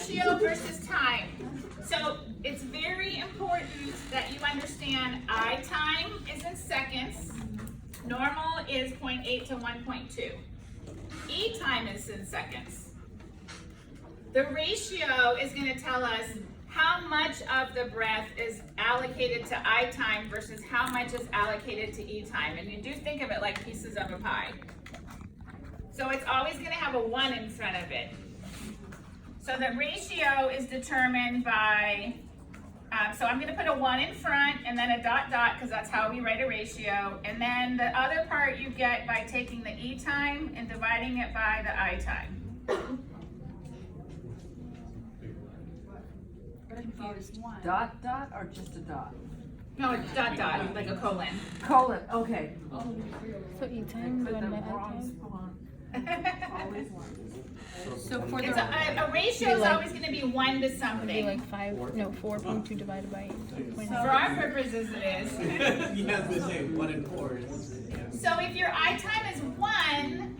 ratio versus time. So it's very important that you understand I time is in seconds. Normal is 0.8 to 1.2. E time is in seconds. The ratio is going to tell us how much of the breath is allocated to I time versus how much is allocated to E time. And you do think of it like pieces of a pie. So it's always going to have a 1 in front of it. So the ratio is determined by, so I'm going to put a 1 in front and then a dot dot because that's how we write a ratio. And then the other part you get by taking the E time and dividing it by the I time. Dot dot or just a dot? No, it's dot dot, like a colon. Colon, okay. So E time divided by I time. So for It's the a ratio is always going to be 1 to it'd be something. like 4.2 divided by 8.9. For our purposes it is. You have to say 1 and 4. So if your I time is 1,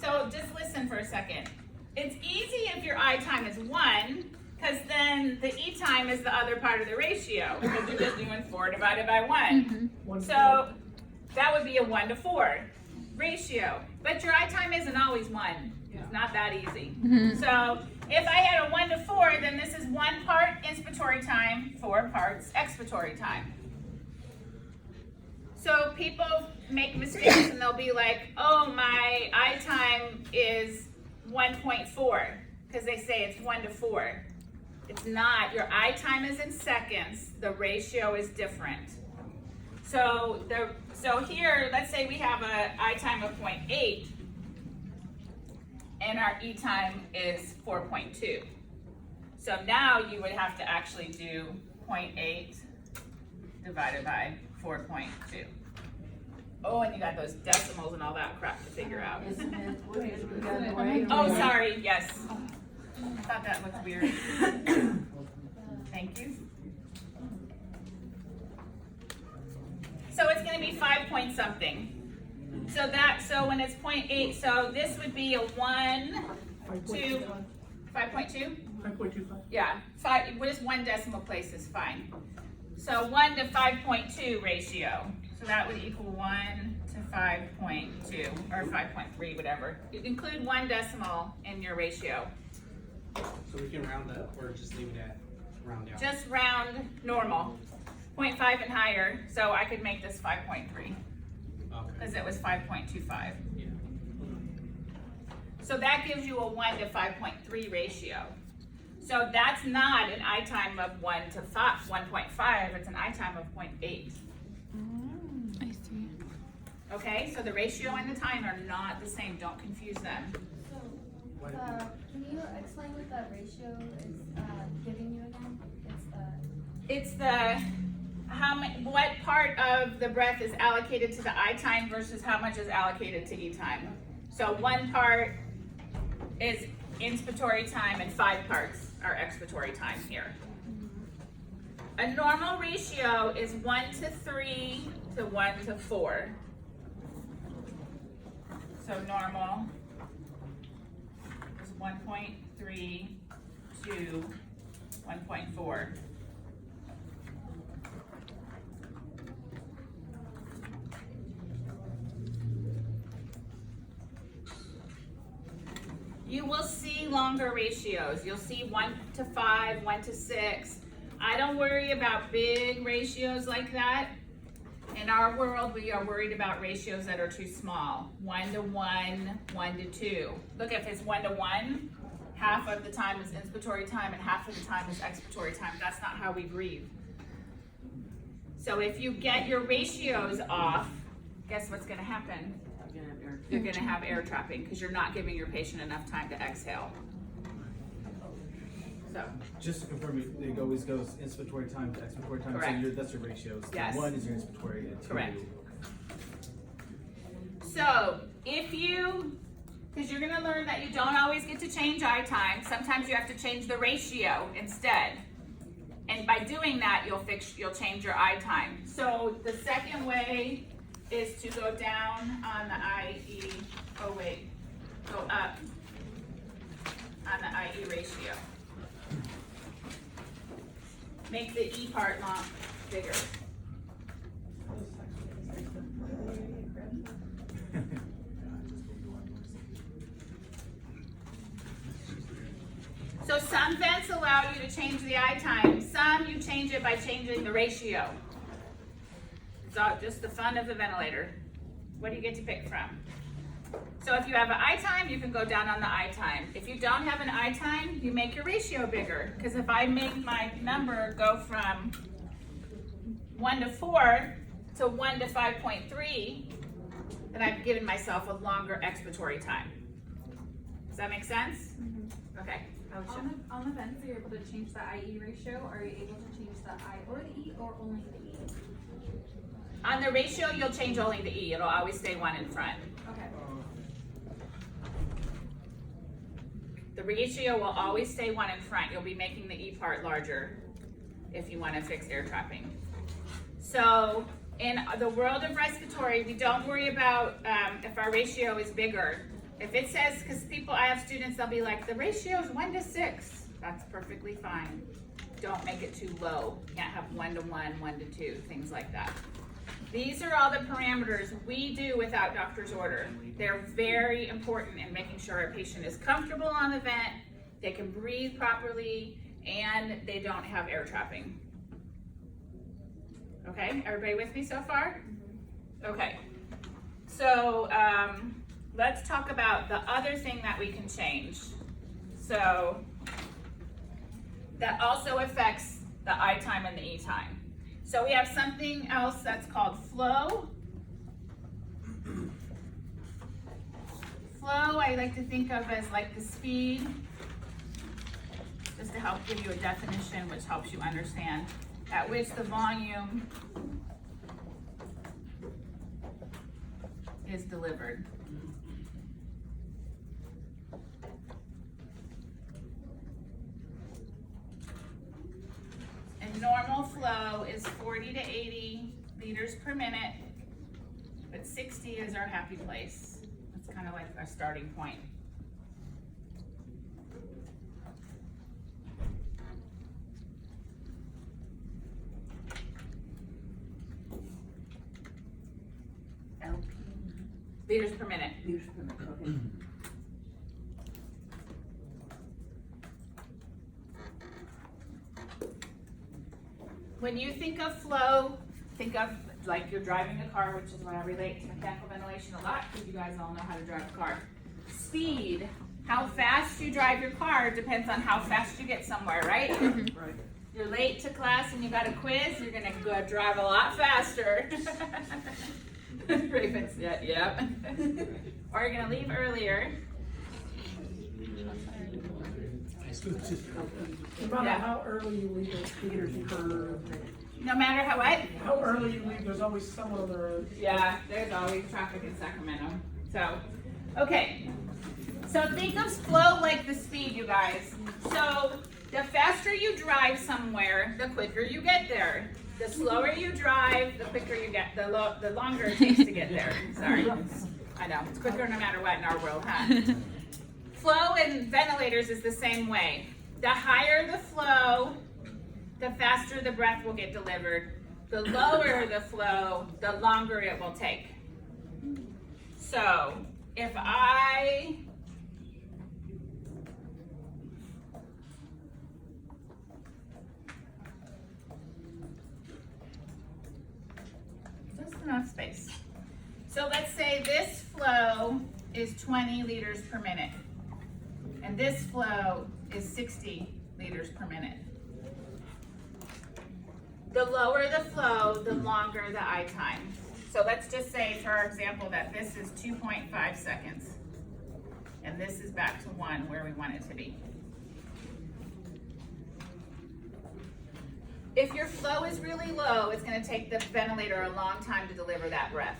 so just listen for a second. It's easy if your I time is 1, because then the E time is the other part of the ratio, because you're just doing 4 divided by 1. So that would be a 1 to 4 ratio. But your I time isn't always 1. It's not that easy. So if I had a 1 to 4, then this is 1 part inspiratory time, 4 parts expiratory time. So people make mistakes and they'll be like, oh, my I time is 1.4, because they say it's 1 to 4. It's not. Your I time is in seconds. The ratio is different. So here, let's say we have a I time of 0.8, and our E time is 4.2. So now you would have to actually do 0.8 divided by 4.2. Oh, and you got those decimals and all that crap to figure out. Isn't it? We got the way. Oh, sorry, yes. I thought that looked weird. Thank you. So it's going to be 5 point something. So when it's 0.8, so this would be a 1 to 5.2? 5.25. Yeah, just 1 decimal place is fine. So 1 to 5.2 ratio. So that would equal 1 to 5.2 or 5.3, whatever. You include 1 decimal in your ratio. So we can round up or just leave it at round down. Just round normal, 0.5 and higher. So I could make this 5.3 because Okay. it was 5.25. Yeah. So that gives you a 1 to 5.3 ratio. So that's not an I time of 1 to 1.5. It's an I time of 0.8. I see. Okay, so the ratio and the time are not the same. Don't confuse them. Can you explain what that ratio is giving you again? It's the what part of the breath is allocated to the I time versus how much is allocated to E time. So 1 part is inspiratory time and 5 parts are expiratory time here. A normal ratio is 1 to 3 to 1 to 4. So normal is 1.3 to 1.4. You will see longer ratios. You'll see 1 to 5, 1 to 6. I don't worry about big ratios like that. In our world, we are worried about ratios that are too small. 1 to 1, 1 to 2. Look, if it's 1 to 1, half of the time is inspiratory time and half of the time is expiratory time. That's not how we breathe. So if you get your ratios off, guess what's going to happen? You're going to have air trapping because you're not giving your patient enough time to exhale. So, Just to confirm, it always goes inspiratory time to expiratory time. Correct. So that's your ratios. Yes. 1 is your inspiratory. And 2. Correct. So if you, because you're going to learn that you don't always get to change I time. Sometimes you have to change the ratio instead. And by doing that, you'll change your I time. So the second way is to go down on the go up on the IE ratio. Make the E part long, bigger. So some vents allow you to change the I time, some you change it by changing the ratio. It's all just the fun of the ventilator. What do you get to pick from? So if you have an I time, you can go down on the I time. If you don't have an I time, you make your ratio bigger. Because if I make my number go from 1 to 4 to 1 to 5.3, then I've given myself a longer expiratory time. Does that make sense? Okay. On the vents, are you able to change the IE ratio? Are you able to change the I or the E or only the E? On the ratio, you'll change only the E. It'll always stay 1 in front. Okay. The ratio will always stay 1 in front. You'll be making the E part larger if you want to fix air trapping. So in the world of respiratory, we don't worry about if our ratio is bigger. If it says, because I have students, they'll be like, the ratio is 1 to 6. That's perfectly fine. Don't make it too low. You can't have 1 to 1, 1 to 2, things like that. These are all the parameters we do without doctor's order. They're very important in making sure a patient is comfortable on the vent, they can breathe properly, and they don't have air trapping. Okay, everybody with me so far? Okay, so let's talk about the other thing that we can change. So that also affects the I time and the E time. So we have something else that's called flow. Flow, I like to think of as like the speed, just to help give you a definition which helps you understand at which the volume is delivered. And normal flow is 40 to 80 liters per minute, but 60 is our happy place. That's kind of like our starting point. LP. Liters per minute. Liters per minute, okay. When you think of flow, think of like you're driving a car, which is why I relate to mechanical ventilation a lot, because you guys all know how to drive a car. Speed, how fast you drive your car depends on how fast you get somewhere, right? Right. You're late to class and you got a quiz, you're gonna go drive a lot faster. Ravens, yep. Or you're gonna leave earlier. No matter Yeah. how early you leave those theaters curve, No matter how what? how early you leave, there's always someone on the road. Yeah, there's always traffic in Sacramento. So, okay. So think of flow like the speed, you guys. So the faster you drive somewhere, the quicker you get there. The slower you drive, the quicker you get, the longer it takes to get there. Sorry. I know, it's quicker no matter what in our world, huh? Flow in ventilators is the same way. The higher the flow, the faster the breath will get delivered. The lower the flow, the longer it will take. So if I just enough space. So let's say this flow is 20 liters per minute, and this flow is 60 liters per minute. The lower the flow, the longer the I time. So let's just say, for example, that this is 2.5 seconds, and this is back to 1 where we want it to be. If your flow is really low, it's going to take the ventilator a long time to deliver that breath.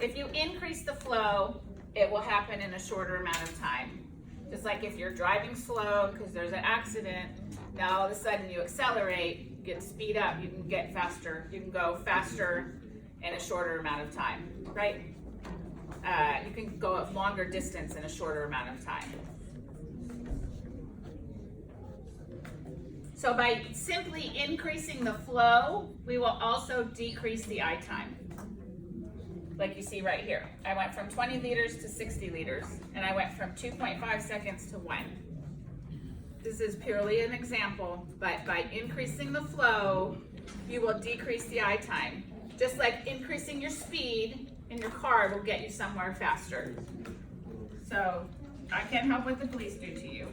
If you increase the flow, it will happen in a shorter amount of time. Just like if you're driving slow because there's an accident, now all of a sudden you accelerate, you can speed up, you can get faster, you can go faster in a shorter amount of time, right? You can go a longer distance in a shorter amount of time. So by simply increasing the flow, we will also decrease the I time. Like you see right here. I went from 20 liters to 60 liters, and I went from 2.5 seconds to 1. This is purely an example, but by increasing the flow, you will decrease the I time. Just like increasing your speed in your car will get you somewhere faster. So I can't help what the police do to you.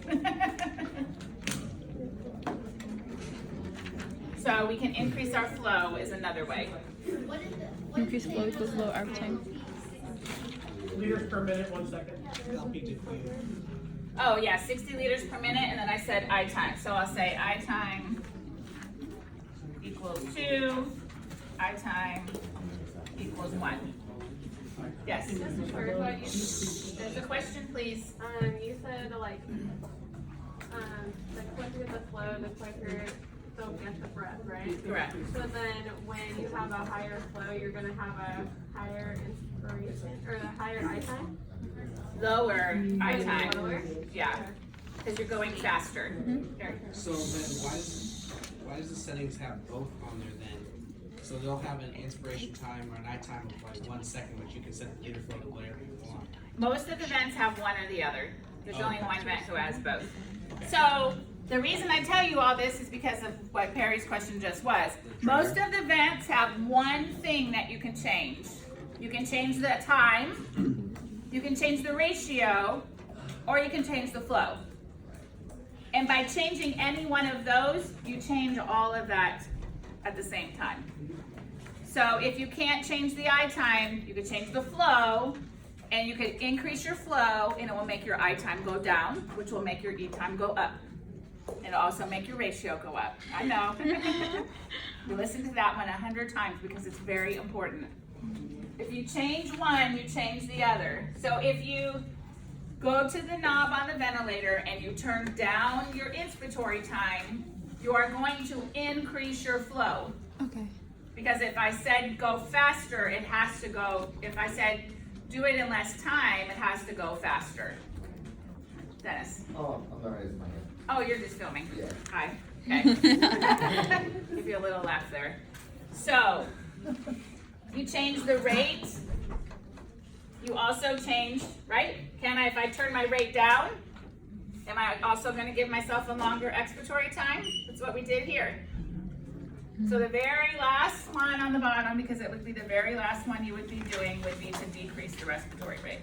So we can increase our flow is another way. What is the? Increase flow equals low arc time. Liters per minute, 1 second. Oh yeah, 60 liters per minute, and then I said I time. So I'll say I time equals 2, I time equals 1. Yes. Just to clarify, There's a question, please. you said like, the quicker the flow, the quicker they'll get the breath, right? Correct. So then when you have a higher flow, you're gonna have a higher inspiration, or a higher eye time? Lower I time. Lower? Yeah, because you're going faster. Here. So then why does the settings have both on there then? So they'll have an inspiration time or an eye time of like 1 second, which you can set the liter flow to whatever you want. Most of the vents have one or the other. There's only one vent who has both. So the reason I tell you all this is because of what Perry's question just was. Most of the vents have one thing that you can change. You can change the time, you can change the ratio, or you can change the flow. And by changing any one of those, you change all of that at the same time. So if you can't change the I time, you could change the flow, and you could increase your flow, and it will make your I time go down, which will make your E time go up. It'll also make your ratio go up. I know. You listen to that one 100 times because it's very important. If you change one, you change the other. So if you go to the knob on the ventilator and you turn down your inspiratory time, you are going to increase your flow. Okay. Because if I said go faster, it has to go, if I said do it in less time, it has to go faster. Dennis. Oh, I'm not raising my hand. Oh, you're just filming? Yeah. Hi. Okay. Give you a little laugh there. So, you change the rate. You also change, right? If I turn my rate down, am I also going to give myself a longer expiratory time? That's what we did here. So the very last one on the bottom, because it would be the very last one you would be doing, would be to decrease the respiratory rate.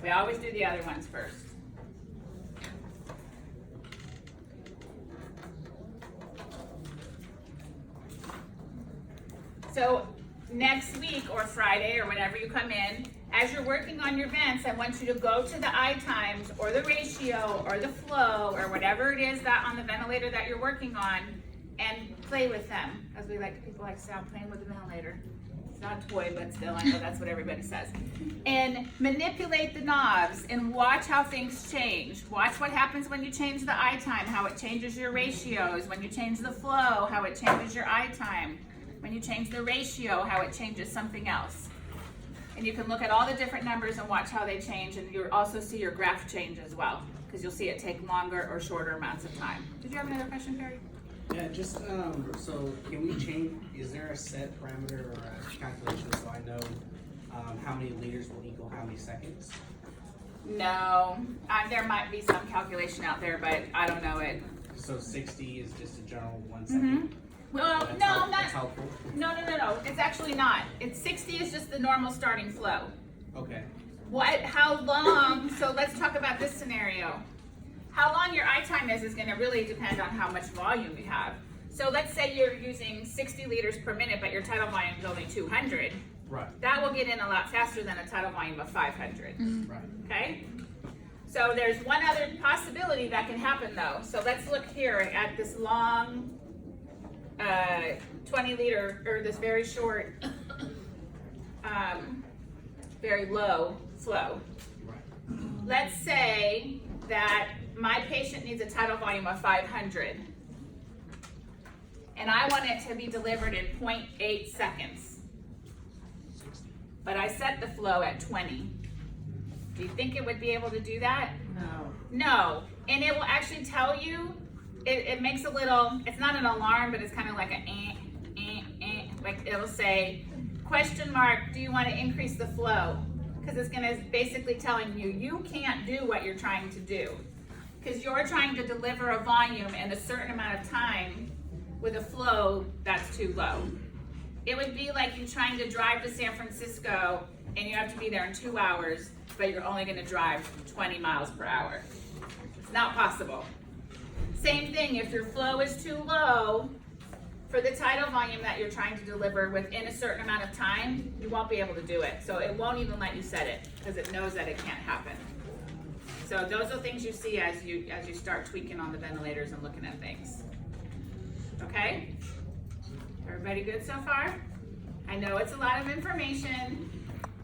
We always do the other ones first. So next week or Friday or whenever you come in, as you're working on your vents, I want you to go to the I times or the ratio or the flow or whatever it is that on the ventilator that you're working on and play with them. As people like to say, I'm playing with the ventilator. It's not a toy, but still, I know that's what everybody says. And manipulate the knobs and watch how things change. Watch what happens when you change the I time, how it changes your ratios. When you change the flow, how it changes your I time. When you change the ratio, how it changes something else. And you can look at all the different numbers and watch how they change, and you'll also see your graph change as well, because you'll see it take longer or shorter amounts of time. Did you have another question, Perry? Yeah, just, so can we change, is there a set parameter or a calculation so I know how many liters will equal how many seconds? No, there might be some calculation out there, but I don't know it. So 60 is just a general 1 second? Well, That's no, help- not. That's helpful? No, it's actually not. It's 60 is just the normal starting flow. Okay. How long, so let's talk about this scenario. How long your I time is gonna really depend on how much volume you have. So let's say you're using 60 liters per minute, but your tidal volume is only 200. Right. That will get in a lot faster than a tidal volume of 500, Right. okay? So there's one other possibility that can happen though. So let's look here at this long 20 liter, or this very short, very low flow. Right. Let's say that my patient needs a tidal volume of 500, and I want it to be delivered in 0.8 seconds. But I set the flow at 20. Do you think it would be able to do that? No. No, and it will actually tell you, it makes a little, it's not an alarm, but it's kind of like a like it'll say, question mark, do you want to increase the flow? Because it's gonna basically telling you, you can't do what you're trying to do. Because you're trying to deliver a volume in a certain amount of time with a flow that's too low. It would be like you trying to drive to San Francisco and you have to be there in 2 hours, but you're only gonna drive 20 miles per hour. It's not possible. Same thing, if your flow is too low for the tidal volume that you're trying to deliver within a certain amount of time, you won't be able to do it. So it won't even let you set it because it knows that it can't happen. So those are things you see as you start tweaking on the ventilators and looking at things. Okay? Everybody good so far? I know it's a lot of information.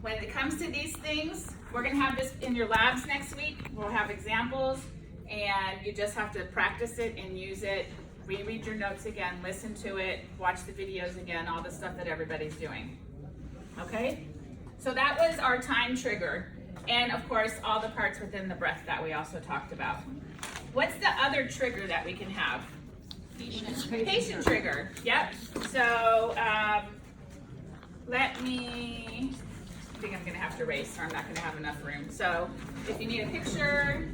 When it comes to these things, we're gonna have this in your labs next week. We'll have examples and you just have to practice it and use it. Reread your notes again, listen to it, watch the videos again, all the stuff that everybody's doing. Okay? So that was our time trigger. And of course, all the parts within the breath that we also talked about. What's the other trigger that we can have? Patient trigger. Yep. So let me, I think I'm gonna have to erase or I'm not gonna have enough room. So if you need a picture,